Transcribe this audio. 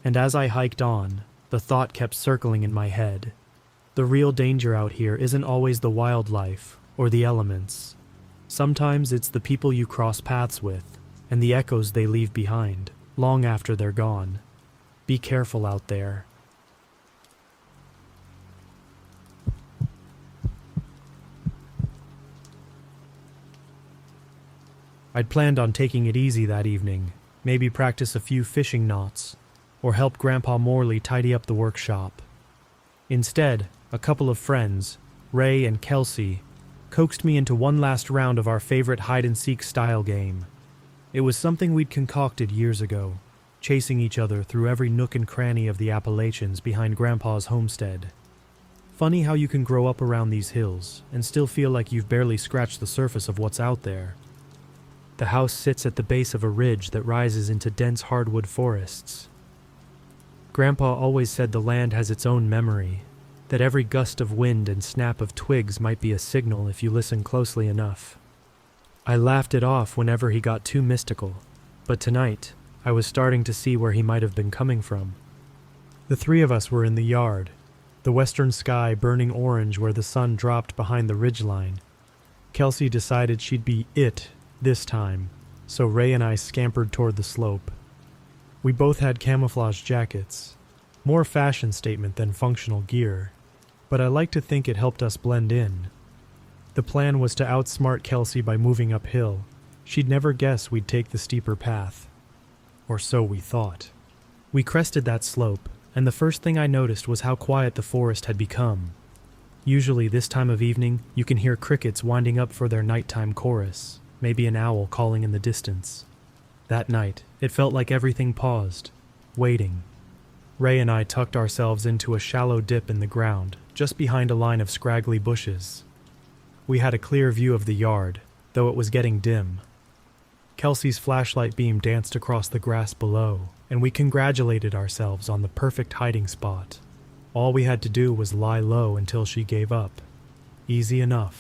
And as I hiked on, the thought kept circling in my head. The real danger out here isn't always the wildlife or the elements. Sometimes it's the people you cross paths with and the echoes they leave behind, long after they're gone. Be careful out there. I'd planned on taking it easy that evening, maybe practice a few fishing knots, or help Grandpa Morley tidy up the workshop. Instead, a couple of friends, Ray and Kelsey, coaxed me into one last round of our favorite hide-and-seek style game. It was something we'd concocted years ago, chasing each other through every nook and cranny of the Appalachians behind Grandpa's homestead. Funny how you can grow up around these hills and still feel like you've barely scratched the surface of what's out there. The house sits at the base of a ridge that rises into dense hardwood forests. Grandpa always said the land has its own memory, that every gust of wind and snap of twigs might be a signal if you listen closely enough. I laughed it off whenever he got too mystical, but tonight I was starting to see where he might have been coming from. The three of us were in the yard, the western sky burning orange where the sun dropped behind the ridgeline. Kelsey decided she'd be it this time, so Ray and I scampered toward the slope. We both had camouflage jackets, more fashion statement than functional gear, but I like to think it helped us blend in. The plan was to outsmart Kelsey by moving uphill. She'd never guess we'd take the steeper path. Or so we thought. We crested that slope, and the first thing I noticed was how quiet the forest had become. Usually this time of evening, you can hear crickets winding up for their nighttime chorus, maybe an owl calling in the distance. That night, it felt like everything paused, waiting. Ray and I tucked ourselves into a shallow dip in the ground, just behind a line of scraggly bushes. We had a clear view of the yard, though it was getting dim. Kelsey's flashlight beam danced across the grass below, and we congratulated ourselves on the perfect hiding spot. All we had to do was lie low until she gave up. Easy enough.